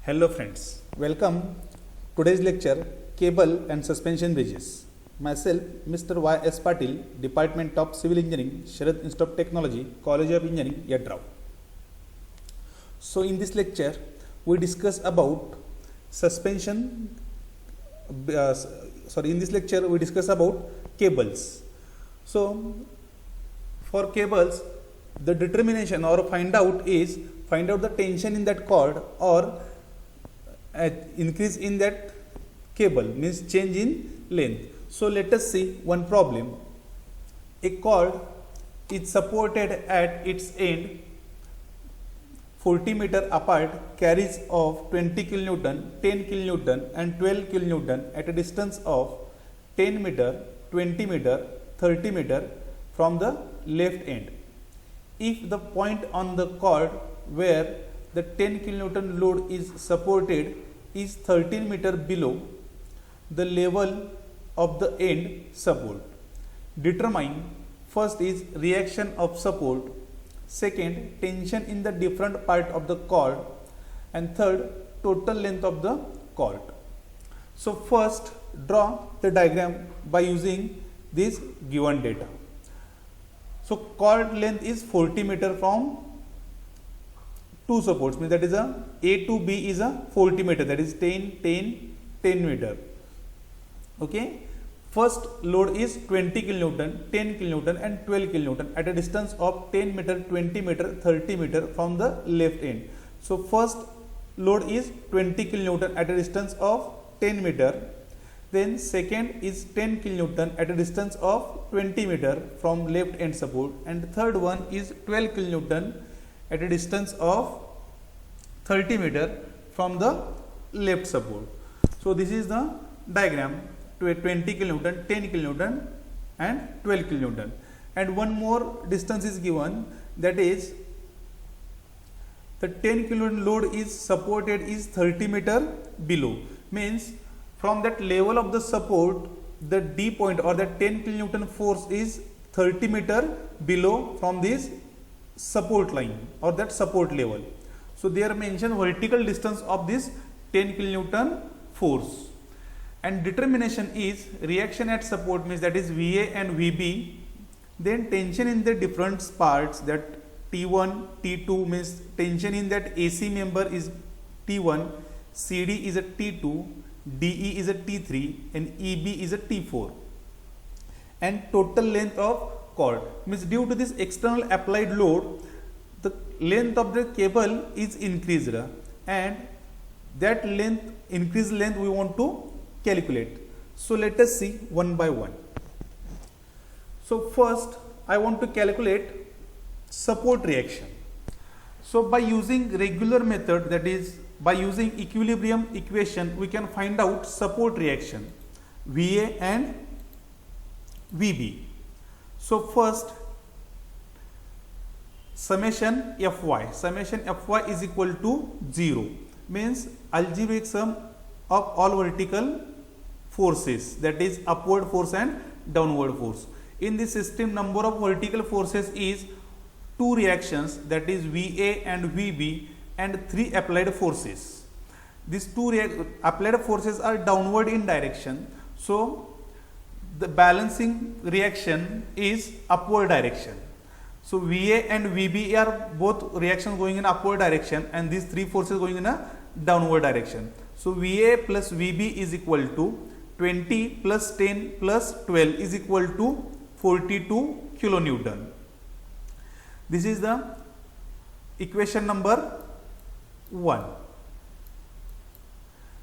Hello friends, welcome today's lecture Cable and Suspension Bridges. Myself Mr. Y.S. Patil, Department of Civil Engineering, Sharad Institute of Technology, College of Engineering, Yadrao. So in this lecture we discuss about suspension in this lecture we discuss about cables. So for cables the determination or find out the tension in that cord or increase in that cable means change in length. So let us see one problem. A cord is supported at its end 40 meter apart, carries of 20 kilonewton, 10 kilonewton and 12 kilonewton at a distance of 10 meter, 20 meter, 30 meter from the left end. If the point on the cord where the 10 kilonewton load is supported is 13 meter below the level of the end support. Determine first is reaction of support, second tension in the different part of the cord, and third total length of the cord. So first draw the diagram by using this given data. So cord length is 40 meter from two supports, means that is A to B is a 40 meter, that is 10 meter. Okay. First load is 20 kilonewton, 10 kilonewton and 12 kilonewton at a distance of 10 meter, 20 meter, 30 meter from the left end. So first load is 20 kilonewton at a distance of 10 meter. Then second is 10 kilonewton at a distance of 20 meter from left end support, and third one is 12 kilonewton at a distance of 30 meter from the left support. So this is the diagram to a 20 kilonewton, 10 kilonewton and 12 kilonewton. And one more distance is given, that is the 10 kilonewton load is supported is 30 meter below, means from that level of the support the D point or the 10 kilonewton force is 30 meter below from this support line or that support level. So they are mentioned vertical distance of this 10 kilonewton force. And determination is reaction at support, means that is VA and VB, then tension in the different parts, that T1, T2 means tension in that AC member is T1, CD is a T2, DE is a T3 and EB is a T4. And total length of cord, means due to this external applied load the length of the cable is increased, and that increased length we want to calculate. So let us see one by one. So first I want to calculate support reaction. So by using regular method, that is by using equilibrium equation, we can find out support reaction VA and VB. So first summation Fy is equal to 0, means algebraic sum of all vertical forces, that is upward force and downward force. In this system number of vertical forces is 2 reactions, that is VA and VB, and 3 applied forces. These 2 applied forces are downward in direction, so the balancing reaction is upward direction. So VA and VB are both reactions going in upward direction, and these 3 forces going in a downward direction. So VA plus VB is equal to 20 plus 10 plus 12 is equal to 42 kilonewton. This is the equation number 1.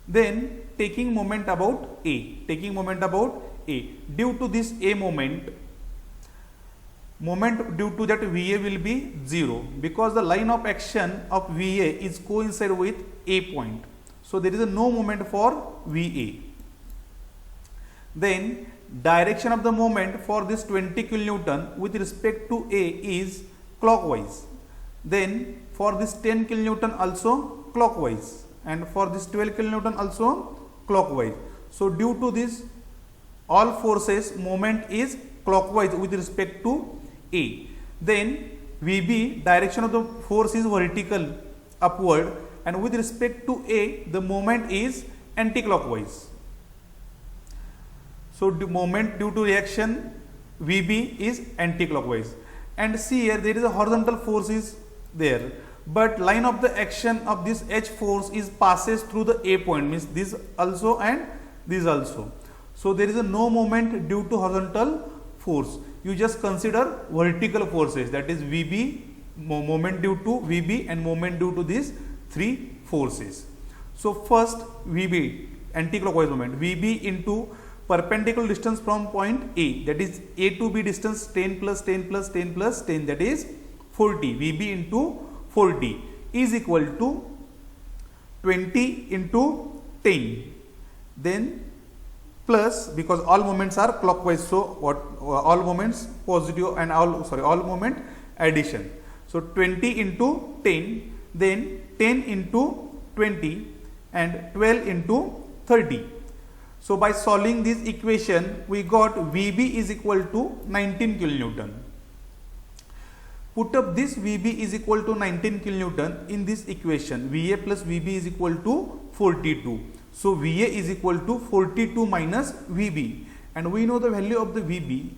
Then taking moment about A. Due to this A moment due to that VA will be 0, because the line of action of VA is coincide with A point. So there is no moment for VA. Then direction of the moment for this 20 kilonewton with respect to A is clockwise. Then for this 10 kilonewton also clockwise, and for this 12 kilonewton also clockwise. So due to this all forces moment is clockwise with respect to A. Then VB direction of the force is vertical upward, and with respect to A, the moment is anti-clockwise. So the moment due to reaction VB is anti-clockwise. And see here, there is a horizontal force is there, but line of the action of this H force is passes through the A point, means this also and this also. So there is a no moment due to horizontal force. You just consider vertical forces, that is VB, moment due to VB and moment due to these three forces. So first VB, anti-clockwise moment, VB into perpendicular distance from point A, that is A to B distance 10 plus 10 plus 10 plus 10, that is 40. VB into 40 is equal to 20 into 10. Then plus, because all moments are clockwise, so what all moments positive and all moment addition. So 20 into 10, then 10 into 20 and 12 into 30. So by solving this equation, we got VB is equal to 19 kilonewton. Put up this VB is equal to 19 kilonewton in this equation. VA plus VB is equal to 42. So VA is equal to 42 minus VB, and we know the value of the VB.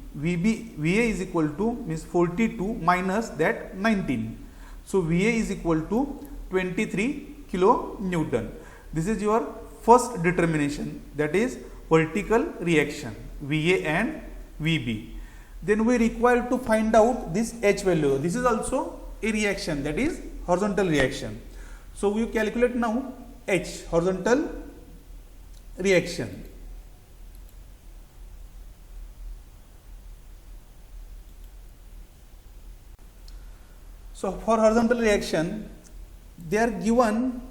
VA is equal to means 42 minus that 19. So VA is equal to 23 kilonewton. This is your first determination, that is vertical reaction VA and VB. Then we require to find out this H value. This is also a reaction, that is horizontal reaction. So we calculate now H, horizontal reaction. So for horizontal reaction, they are given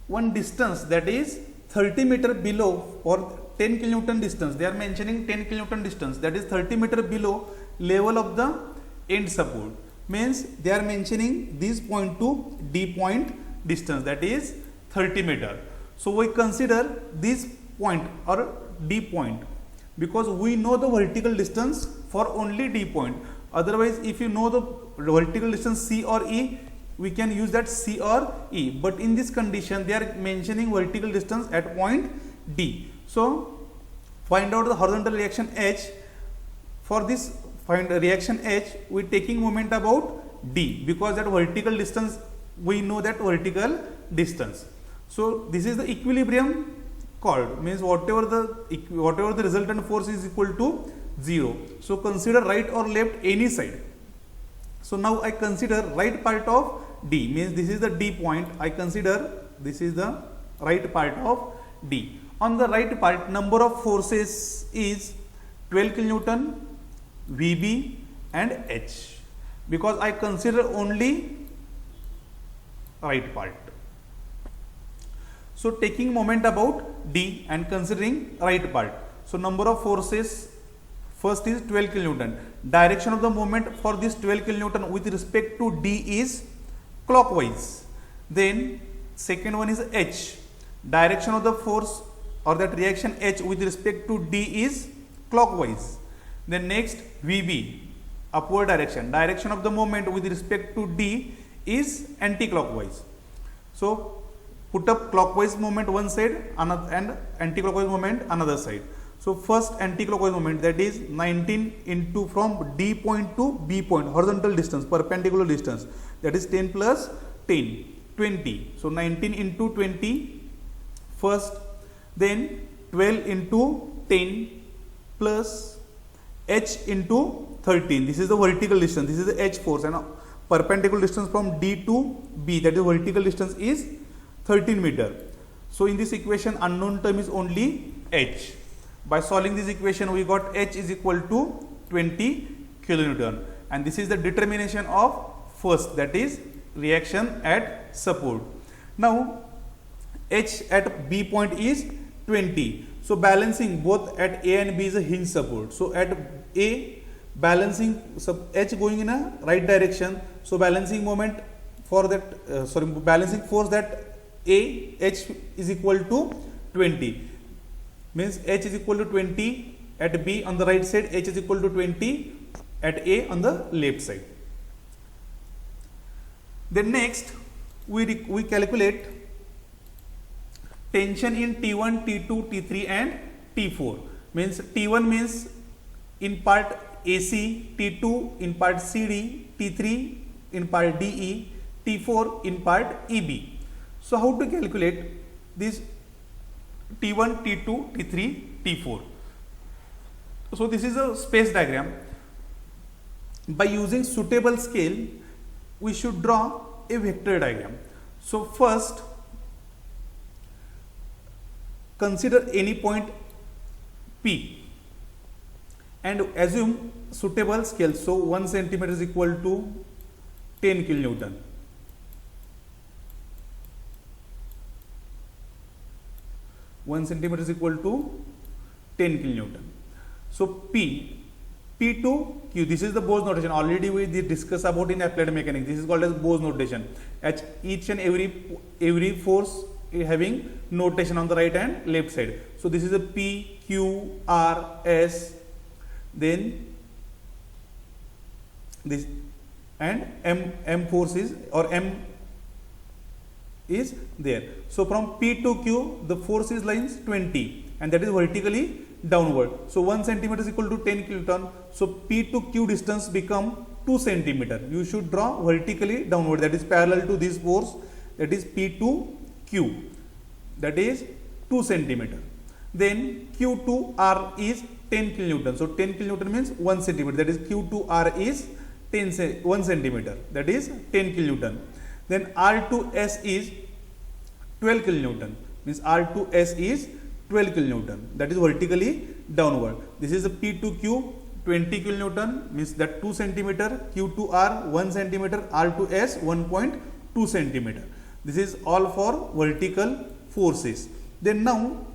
one distance, that is 30 meter below, or 10 kilonewton distance. They are mentioning 10 kilonewton distance, that is 30 meter below level of the end support. Means they are mentioning this point to D point distance, that is 30 meter. So we consider this point or D point, because we know the vertical distance for only D point. Otherwise, if you know the vertical distance C or E, we can use that C or E. But in this condition, they are mentioning vertical distance at point D. So find out the horizontal reaction H. For this find reaction H, we taking moment about D, because that vertical distance, we know that vertical distance. So this is the equilibrium chord, means whatever the resultant force is equal to 0. So consider right or left any side. So now I consider right part of D, means this is the D point. I consider this is the right part of D. On the right part, number of forces is 12 kilonewton, VB and H, because I consider only right part. So taking moment about D and considering right part. So number of forces, first is 12 kilonewton. Direction of the moment for this 12 kilonewton with respect to D is clockwise. Then second one is H. Direction of the force or that reaction H with respect to D is clockwise. Then next VB, upward direction. Direction of the moment with respect to D is anti-clockwise. So put up clockwise moment one side and anti-clockwise moment another side. So first anti-clockwise moment, that is 19 into from D point to B point, horizontal distance, perpendicular distance, that is 10 plus 10, 20. So 19 into 20 first, then 12 into 10 plus H into 13. This is the vertical distance, this is the H force, and perpendicular distance from D to B, that is vertical distance is 13 meter. So in this equation, unknown term is only H. By solving this equation, we got H is equal to 20 kilonewton, and this is the determination of first, that is reaction at support. Now H at B point is 20. So balancing both at A and B is a hinge support. So at A, balancing H going in a right direction. So balancing moment for that balancing force that A, H is equal to 20. Means H is equal to 20 at B on the right side, H is equal to 20 at A on the left side. Then next, we calculate tension in T1, T2, T3 and T4. Means T1 means in part AC, T2 in part CD, T3 in part DE, T4 in part EB. So how to calculate this T1, T2, T3, T4? So this is a space diagram. By using suitable scale, we should draw a vector diagram. So first, consider any point P and assume suitable scale. So 1 centimeter is equal to 10 kilonewton. One centimeter is equal to 10 kilonewton. So P to Q, this is the Bose notation. Already we discussed about in applied mechanics. This is called as Bose notation. At each and every force having notation on the right and left side. So this is a P, Q, R, S, then this, and M force is, or M is there. So from P to Q, the force is lines 20 and that is vertically downward. So 1 centimeter is equal to 10 kilonewton. So P to Q distance become 2 centimeter. You should draw vertically downward, that is parallel to this force, that is P to Q, that is 2 centimeter. Then Q to R is 10 kilonewton. So 10 kilonewton means 1 centimeter, that is Q to R is 1 centimeter, that is 10 kilonewton. Then R to S is 12 kilonewton, means R to S is 12 kilonewton, that is vertically downward. This is a P to Q 20 kilonewton, means that 2 centimeter, Q to R 1 centimeter, R to S 1.2 centimeter. This is all for vertical forces. Then now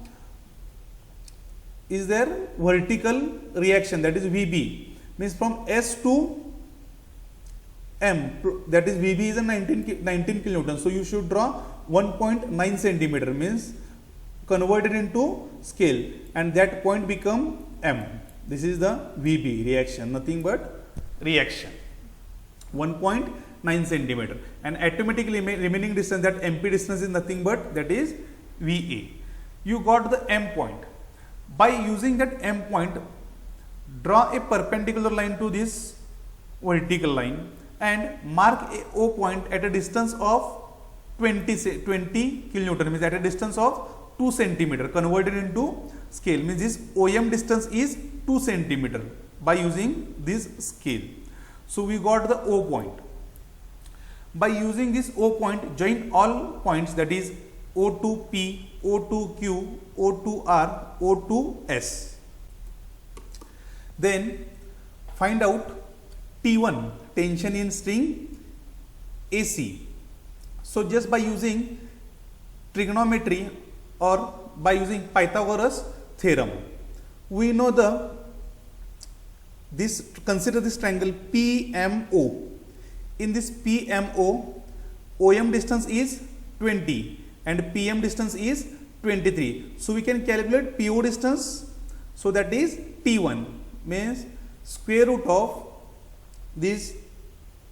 is there vertical reaction, that is VB, means from S to M, that is VB is a 19 kilonewton. So you should draw 1.9 centimeter, means converted into scale, and that point become M. This is the VB reaction, nothing but reaction, 1.9 centimeter, and automatically remaining distance, that MP distance is nothing but that is VA. You got the M point. By using that M point, draw a perpendicular line to this vertical line and mark a O point at a distance of 20 kilonewton, means at a distance of 2 centimeter, converted into scale, means this OM distance is 2 centimeter by using this scale. So we got the O point. By using this O point, join all points, that is O to P, O to Q, O to R, O to S. Then find out T1, tension in string AC. So just by using trigonometry or by using Pythagoras theorem, we know consider this triangle PMO. In this PMO, OM distance is 20 and PM distance is 23. So we can calculate PO distance. So that is T1, means square root of this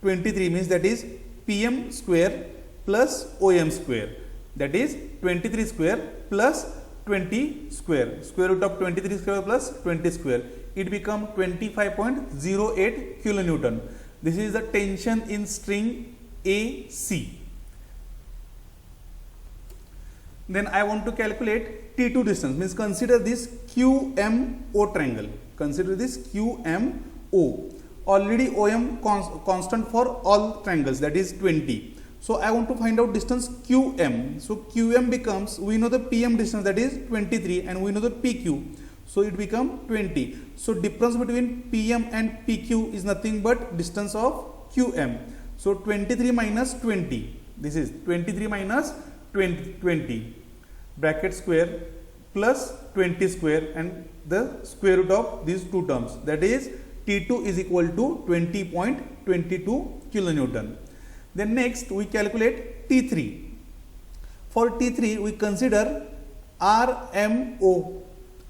23, means that is PM square plus OM square, that is 23 square plus 20 square, square root of 23 square plus 20 square, it become 25.08 kilonewton. This is the tension in string AC. Then I want to calculate T2 distance, means consider this QMO triangle, consider this QMO. Already OM constant for all triangles, that is 20. So I want to find out distance QM. So QM becomes, we know the PM distance, that is 23, and we know the PQ. So it become 20. So difference between PM and PQ is nothing but distance of QM. So 23 minus 20. This is 23 minus 20 bracket square plus 20 square and the square root of these two terms, that is T2 is equal to 20.22 kilonewton. Then next we calculate T3. For T3 we consider RMO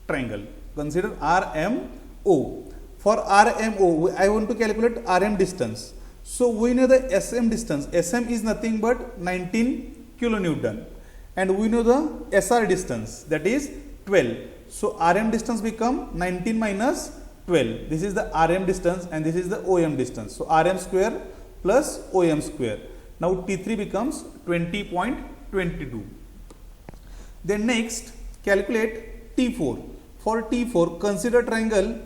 triangle. Consider RMO. For RMO I want to calculate RM distance. So we know the SM distance. SM is nothing but 19 kilonewton, and we know the SR distance, that is 12. So RM distance become 19 minus 12. This is the RM distance and this is the OM distance. So RM square plus OM square. Now T3 becomes 20.22. Then next calculate T4. For T4 consider triangle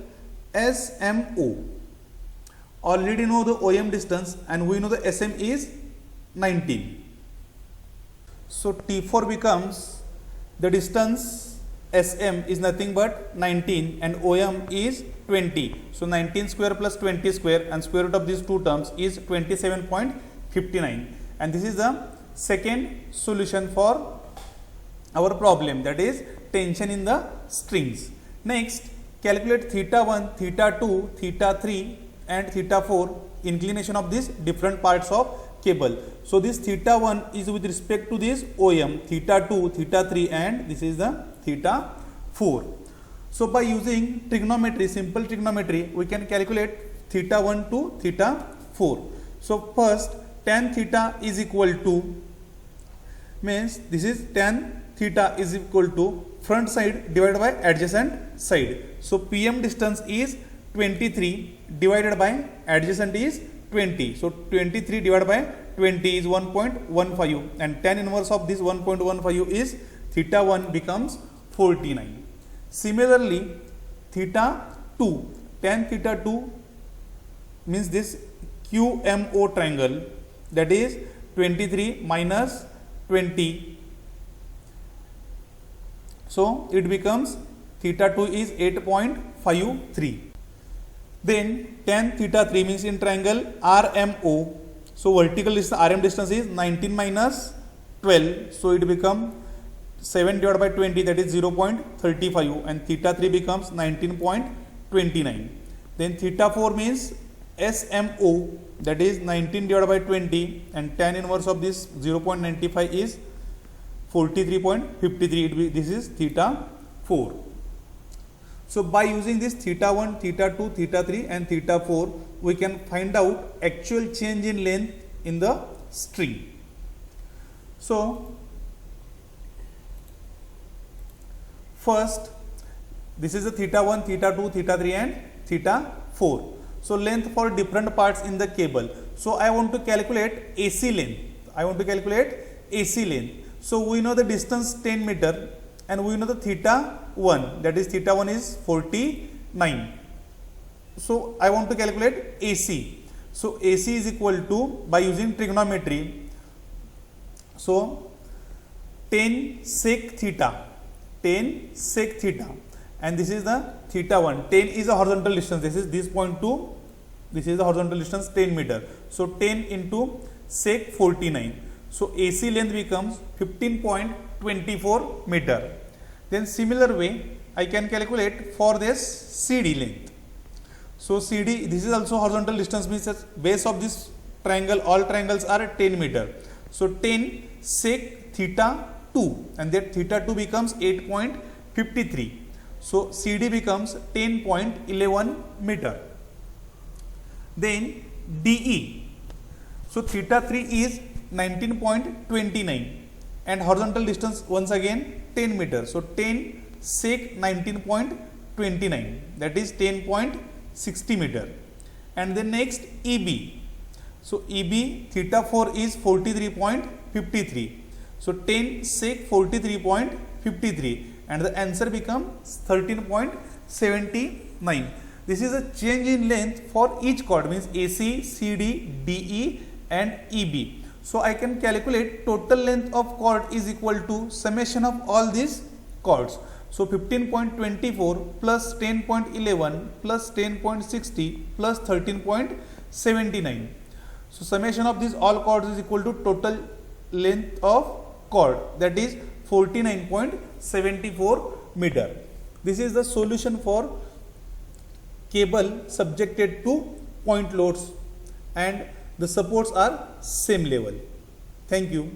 SMO. Already know the OM distance and we know the SM is 19. So T4 becomes, the distance SM is nothing but 19 and OM is 20. So 19 square plus 20 square and square root of these two terms is 27.59. And this is the second solution for our problem, that is tension in the strings. Next calculate theta 1, theta 2, theta 3 and theta 4 inclination of these different parts of cable. So this theta 1 is with respect to this OM, theta 2, theta 3 and this is the theta 4. So by using trigonometry, simple trigonometry, we can calculate theta 1 to theta 4. So first tan theta is equal to, means this is tan theta is equal to front side divided by adjacent side. So PM distance is 23 divided by adjacent is 20. So 23 divided by 20 is 1.15 and tan inverse of this 1.15 is theta 1 becomes 49. Similarly theta 2, tan theta 2 means this QMO triangle, that is 23 minus 20. So it becomes theta 2 is 8.53. Then tan theta 3 means in triangle RMO. So vertical distance, RM distance is 19 minus 12. So it becomes 7 divided by 20, that is 0.35 and theta 3 becomes 19.29. Then theta 4 means SMO, that is 19 divided by 20 and tan inverse of this 0.95 is 43.53. This is theta 4. So by using this theta 1, theta 2, theta 3 and theta 4, we can find out actual change in length in the string. So first this is the theta 1, theta 2, theta 3 and theta 4. So length for different parts in the cable. So I want to calculate AC length. So we know the distance 10 meter and we know the theta 1, that is theta 1 is 49. So I want to calculate AC. So AC is equal to, by using trigonometry, so 10 sec theta and this is the theta 1. 10 is a horizontal distance, this is this point to this is the horizontal distance 10 meter. So 10 into sec 49. So AC length becomes 15.24 meter. Then similar way I can calculate for this CD length. So CD, this is also horizontal distance, means base of this triangle, all triangles are 10 meter. So 10 sec theta 2 and that theta 2 becomes 8.53. So CD becomes 10.11 meter. Then DE. So theta 3 is 19.29 and horizontal distance once again 10 meters. So 10 sec 19.29, that is 10.60 meter. And then next EB. So EB theta 4 is 43.53. So 10 sec 43.53 and the answer becomes 13.79. This is a change in length for each chord, means AC, CD, DE and EB. So I can calculate total length of chord is equal to summation of all these chords. So 15.24 plus 10.11 plus 10.60 plus 13.79. So summation of these all chords is equal to total length of chord, that is 49.74 meter. This is the solution for cable subjected to point loads and the supports are same level. Thank you.